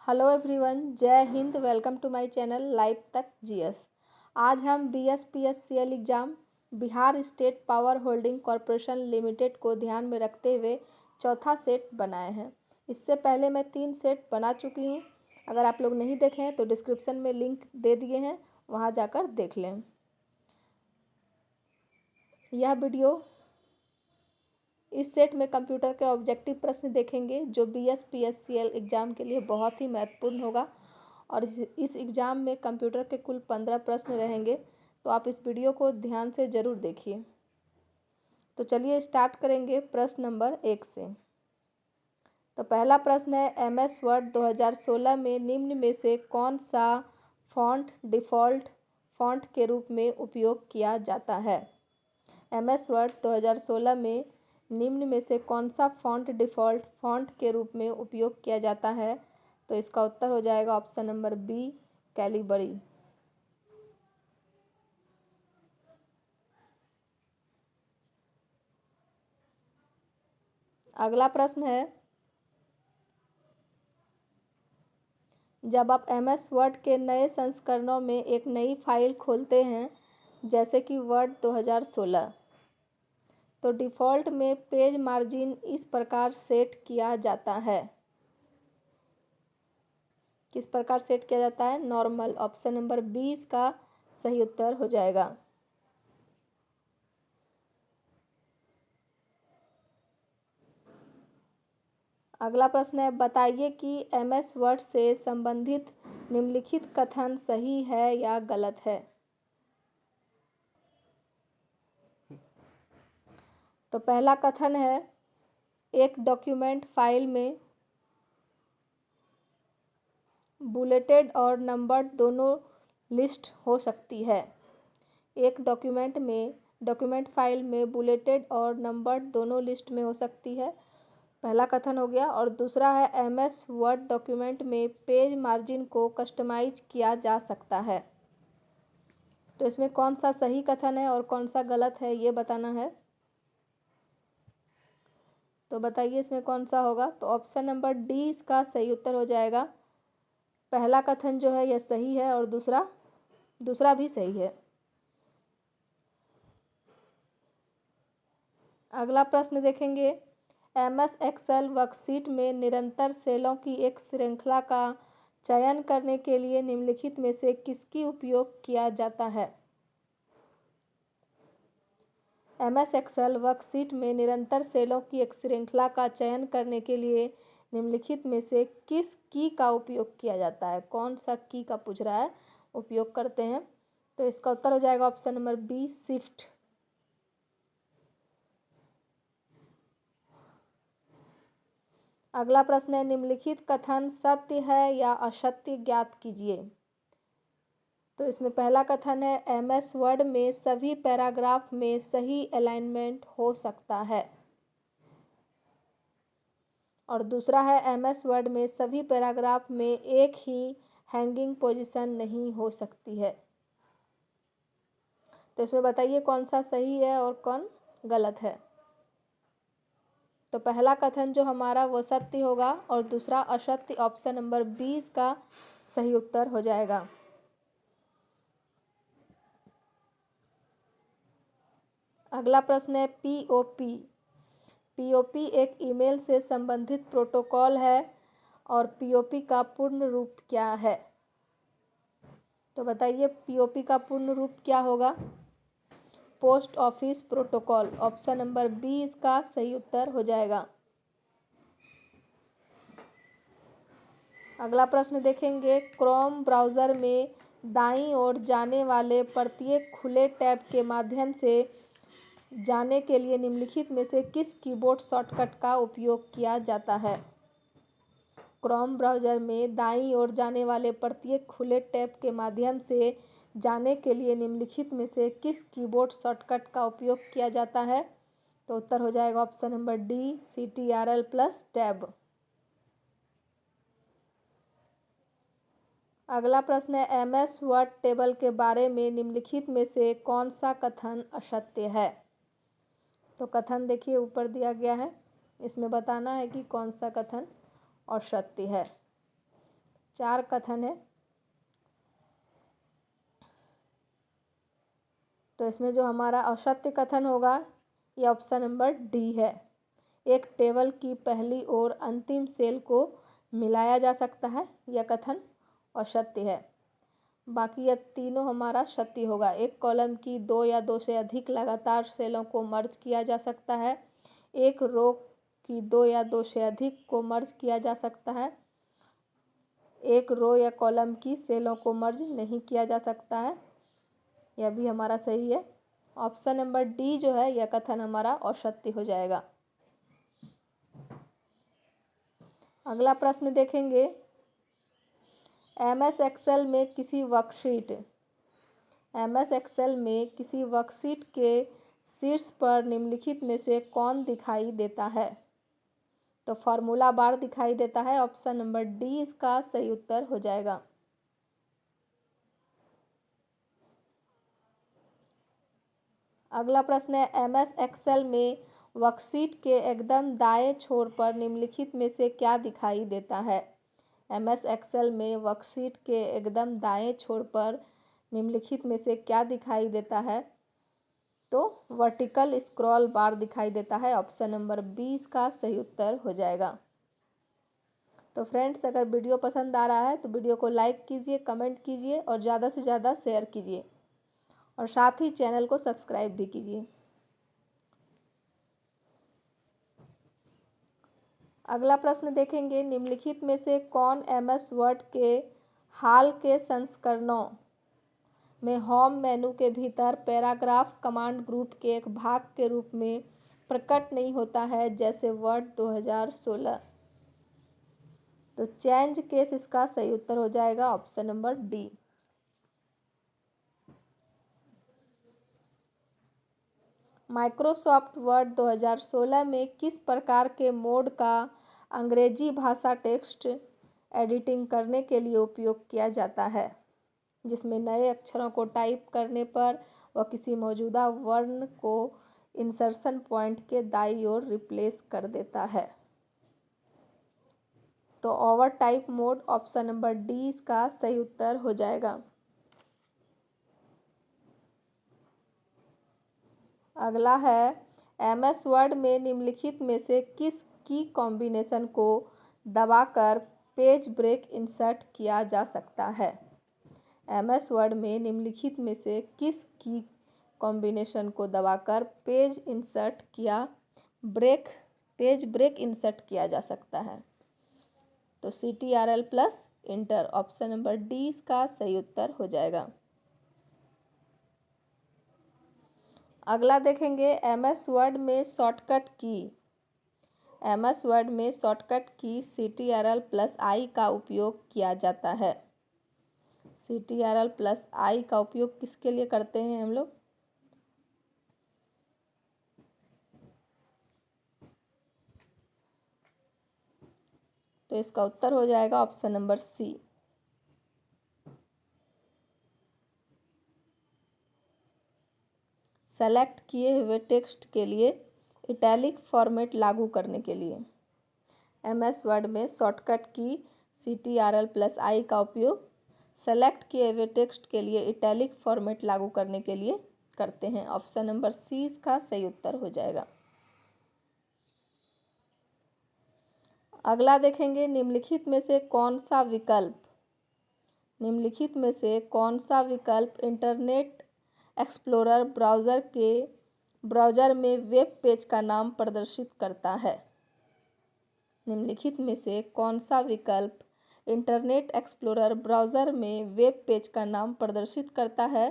Hello everyone, जय Hind. Welcome to my channel live तक GS. आज हम BSPSCL exam Bihar state power holding corporation limited को ध्यान में रखते हुए चौथा सेट बनाए हैं। इससे पहले मैं 3 सेट बना चुकी हूं। अगर आप लोग नहीं देखे हैं तो डिस्क्रिप्शन में लिंक दे दिए हैं, वहां जाकर देख लें। यह वीडियो इस सेट में कंप्यूटर के ऑब्जेक्टिव प्रश्न देखेंगे जो बीएसपीएससीएल एग्ज़ाम के लिए बहुत ही महत्वपूर्ण होगा। और इस एग्ज़ाम में कंप्यूटर के कुल 15 प्रश्न रहेंगे, तो आप इस वीडियो को ध्यान से ज़रूर देखिए। तो चलिए स्टार्ट करेंगे प्रश्न नंबर 1 से। तो पहला प्रश्न है, एमएस वर्ड 2016 में निम्न में से कौन सा फॉन्ट डिफ़ॉल्ट फॉन्ट के रूप में उपयोग किया जाता है। एमएस वर्ड 2016 में निम्न में से कौन सा फॉन्ट डिफ़ॉल्ट फॉन्ट के रूप में उपयोग किया जाता है। तो इसका उत्तर हो जाएगा ऑप्शन नंबर बी, कैलिबरी। अगला प्रश्न है, जब आप एमएस वर्ड के नए संस्करणों में एक नई फाइल खोलते हैं, जैसे कि वर्ड 2016, तो डिफ़ॉल्ट में पेज मार्जिन इस प्रकार सेट किया जाता है। किस प्रकार सेट किया जाता है? नॉर्मल। ऑप्शन नंबर 20 का सही उत्तर हो जाएगा। अगला प्रश्न है, बताइए कि एमएस वर्ड से संबंधित निम्नलिखित कथन सही है या गलत है। तो पहला कथन है, एक डॉक्यूमेंट फाइल में बुलेटेड और नंबर्ड दोनों लिस्ट हो सकती है। एक डॉक्यूमेंट फाइल में बुलेटेड और नंबर्ड दोनों लिस्ट में हो सकती है, पहला कथन हो गया। और दूसरा है, एमएस वर्ड डॉक्यूमेंट में पेज मार्जिन को कस्टमाइज किया जा सकता है। तो इसमें कौन सा सही कथन है और कौन सा गलत है, ये बताना है। तो बताइए इसमें कौन सा होगा। तो ऑप्शन नंबर डी इसका सही उत्तर हो जाएगा। पहला कथन जो है यह सही है और दूसरा भी सही है। अगला प्रश्न देखेंगे, एमएस एक्सेल वर्कशीट में निरंतर सेलों की एक श्रृंखला का चयन करने के लिए निम्नलिखित में से किसकी उपयोग किया जाता है। एमएस एक्सेल वर्कशीट में निरंतर सेलों की एक श्रृंखला का चयन करने के लिए निम्नलिखित में से किस की का उपयोग किया जाता है। कौन सा की का पूछ रहा है, उपयोग करते हैं। तो इसका उत्तर हो जाएगा ऑप्शन नंबर बी, शिफ्ट। अगला प्रश्न है, निम्नलिखित कथन सत्य है या असत्य ज्ञात कीजिए। तो इसमें पहला कथन है, एमएस वर्ड में सभी पैराग्राफ में सही अलाइनमेंट हो सकता है। और दूसरा है, एमएस वर्ड में सभी पैराग्राफ में एक ही हैंगिंग पोजीशन नहीं हो सकती है। तो इसमें बताइए कौन सा सही है और कौन गलत है। तो पहला कथन जो हमारा वो सत्य होगा और दूसरा असत्य। ऑप्शन नंबर 20 का सही उत्तर हो जाएगा। अगला प्रश्न है, पीओपी। पीओपी एक ईमेल से संबंधित प्रोटोकॉल है और पीओपी का पूर्ण रूप क्या है। तो बताइए पीओपी का पूर्ण रूप क्या होगा। Post office protocol. Option number B इसका सही उत्तर हो जाएगा। अगला प्रश्न देखेंगे, क्रोम ब्राउज़र में दाईं ओर जाने वाले प्रत्येक खुले टैब के माध्यम से जाने के लिए निम्नलिखित में से किस कीबोर्ड शॉर्टकट का उपयोग किया जाता है। क्रोम ब्राउज़र में दाईं ओर जाने वाले प्रत्येक खुले टैब के माध्यम से जाने के लिए निम्नलिखित में से किस कीबोर्ड शॉर्टकट का उपयोग किया जाता है। तो उत्तर हो जाएगा option number D, CTRL plus tab. अगला प्रश्न है, एमएस वर्ड टेबल के बारे में निम्नलिखित में से कौन सा कथन असत्य है। तो कथन देखिए ऊपर दिया गया है, इसमें बताना है कि कौन सा कथन असत्य है। 4 कथन है। तो इसमें जो हमारा असत्य कथन होगा ये ऑप्शन नंबर डी है। एक टेबल की पहली और अंतिम सेल को मिलाया जा सकता है, यह कथन असत्य है। बाकी यह तीनों हमारा सत्य होगा। एक कॉलम की 2 या 2 से अधिक लगातार सेलों को मर्ज किया जा सकता है। एक रो की 2 या 2 से अधिक को मर्ज किया जा सकता है। एक रो या कॉलम की सेलों को मर्ज नहीं किया जा सकता है, यह भी हमारा सही है। ऑप्शन नंबर डी जो है यह कथन हमारा असत्य हो जाएगा। अगला प्रश्न देखेंगे, एमएस एक्सेल में किसी वर्कशीट के शीर्ष पर निम्नलिखित में से कौन दिखाई देता है? तो फॉर्मूला बार दिखाई देता है। ऑप्शन नंबर डी इसका सही उत्तर हो जाएगा। अगला प्रश्न है, एमएस एक्सेल में वर्कशीट के एकदम दाएं छोर पर निम्नलिखित में से क्या दिखाई देता है? एमएस एक्सेल में वर्कशीट के एकदम दाएं छोर पर निम्नलिखित में से क्या दिखाई देता है? तो वर्टिकल स्क्रॉल बार दिखाई देता है। ऑप्शन नंबर बी इसका सही उत्तर हो जाएगा। तो फ्रेंड्स, अगर वीडियो पसंद आ रहा है तो वीडियो को लाइक कीजिए, कमेंट कीजिए और ज़्यादा से ज़्यादा शेयर कीजिए और साथ ही चैनल को सब्सक्राइब भी कीजिए। अगला प्रश्न देखेंगे, निम्नलिखित में से कौन एमएस वर्ड के हाल के संस्करणों में होम मेनू के भीतर पैराग्राफ कमांड ग्रुप के एक भाग के रूप में प्रकट नहीं होता है, जैसे वर्ड 2016? तो चेंज केस इसका सही उत्तर हो जाएगा। Option number D. Microsoft word 2016 में किस प्रकार के मोड का अंग्रेजी भाषा टेक्स्ट एडिटिंग करने के लिए उपयोग किया जाता है, जिसमें नए अक्षरों को टाइप करने पर वह किसी मौजूदा वर्ण को इंसर्शन पॉइंट के दाईं ओर रिप्लेस कर देता है? तो over type mode option number D इसका सही उत्तर हो जाएगा। अगला है, एमएस वर्ड में निम्नलिखित में से किस की कॉम्बिनेशन को दबाकर पेज ब्रेक इंसर्ट किया जा सकता है? एमएस वर्ड में निम्नलिखित में से किस की कॉम्बिनेशन को दबाकर पेज ब्रेक इंसर्ट किया जा सकता है? तो CTRL plus inter option number D इसका सही उत्तर हो जाएगा। अगला देखेंगे, एमएस वर्ड में शॉर्टकट की CTRL प्लस आई का उपयोग किया जाता है। CTRL प्लस आई का उपयोग किसके लिए करते हैं हम लोग? तो इसका उत्तर हो जाएगा ऑप्शन नंबर सी। सेलेक्ट किए हुए टेक्स्ट के लिए इटैलिक फॉर्मेट लागू करने के लिए एमएस वर्ड में शॉर्टकट की CTRL प्लस आई का उपयोग सेलेक्ट किए हुए टेक्स्ट के लिए इटैलिक फॉर्मेट लागू करने के लिए करते हैं। ऑप्शन नंबर सी इसका सही उत्तर हो जाएगा। अगला देखेंगे, निम्नलिखित में से कौन सा विकल्प इंटरनेट एक्सप्लोरर ब्राउज़र में वेब पेज का नाम प्रदर्शित करता है? निम्नलिखित में से कौन सा विकल्प इंटरनेट एक्सप्लोरर ब्राउज़र में वेब पेज का नाम प्रदर्शित करता है?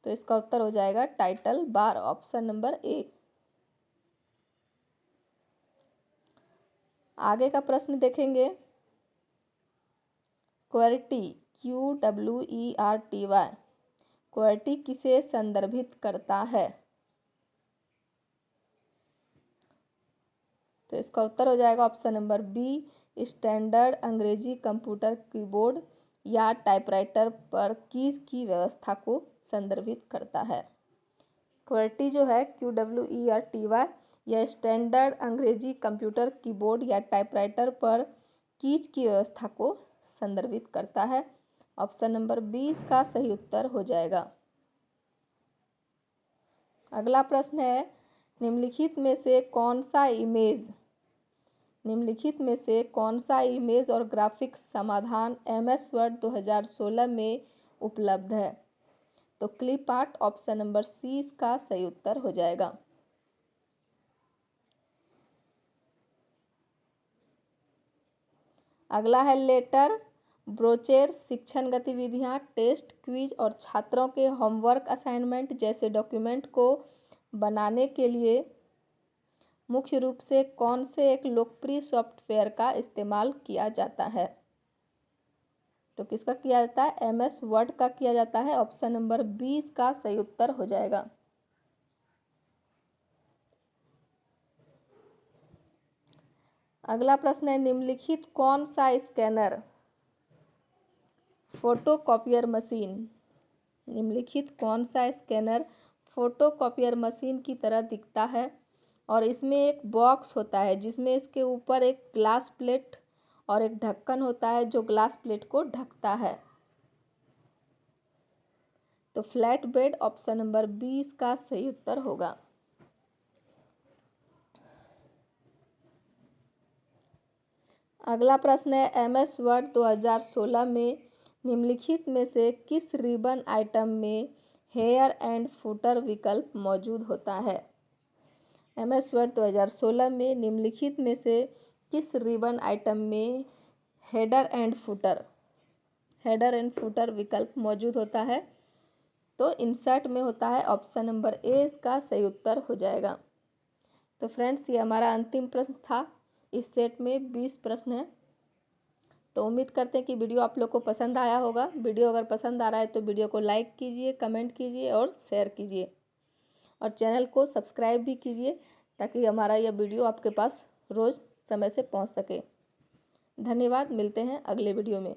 तो इसका उत्तर हो जाएगा title bar option number A. आगे का प्रश्न देखेंगे, QWERTY QWERTY किसे संदर्भित करता है? तो इसका उत्तर हो जाएगा ऑप्शन नंबर बी, स्टैंडर्ड अंग्रेजी कंप्यूटर कीबोर्ड या टाइपराइटर पर कीज की व्यवस्था को संदर्भित करता है। QWERTY जो है QWERTY यह स्टैंडर्ड अंग्रेजी कंप्यूटर कीबोर्ड या टाइपराइटर पर कीज की व्यवस्था को संदर्भित करता है? ऑप्शन नंबर 20 का सही उत्तर हो जाएगा। अगला प्रश्न है, निम्नलिखित में से कौन सा इमेज और ग्राफिक्स समाधान MS वर्ड 2016 में उपलब्ध है? तो clip art option number C इसका सही उत्तर हो जाएगा। अगला है लेटर, ब्रोचर, शिक्षण गतिविधियां, टेस्ट, क्विज और छात्रों के होमवर्क असाइनमेंट जैसे डॉक्यूमेंट को बनाने के लिए मुख्य रूप से कौन से एक लोकप्रिय सॉफ्टवेयर का इस्तेमाल किया जाता है? तो किसका किया जाता है? MS वर्ड का किया जाता है। ऑप्शन नंबर 20 का सही उत्तर हो जाएगा। अगला प्रश्न है, निम्नलिखित कौन सा स्कैनर फोटोकॉपियर मशीन की तरह दिखता है और इसमें एक बॉक्स होता है जिसमें इसके ऊपर एक ग्लास प्लेट और एक ढक्कन होता है जो ग्लास प्लेट को ढकता है? तो फ्लैट बेड ऑप्शन नंबर 20 का सही उत्तर होगा। अगला प्रश्न है, MS वर्ड 2016 में निम्नलिखित में से किस रिबन आइटम में हेयर एंड फुटर विकल्प मौजूद होता है? MS वर्ड 2016 में निम्नलिखित में से किस रिबन आइटम में हेडर एंड फुटर विकल्प मौजूद होता है? तो इंसर्ट में होता है। ऑप्शन नंबर ए इसका सही उत्तर हो जाएगा। तो फ्रेंड्स, ये हमारा अंतिम प्रश्न था। इस सेट में 20 प्रश्न हैं। तो उम्मीद करते हैं कि वीडियो आप लोग को पसंद आया होगा। वीडियो अगर पसंद आ रहा है तो वीडियो को लाइक कीजिए, कमेंट कीजिए और शेयर कीजिए और चैनल को सब्सक्राइब भी कीजिए ताकि हमारा यह वीडियो आपके पास रोज़ समय से पहुंच सके। धन्यवाद, मिलते हैं अगले वीडियो में।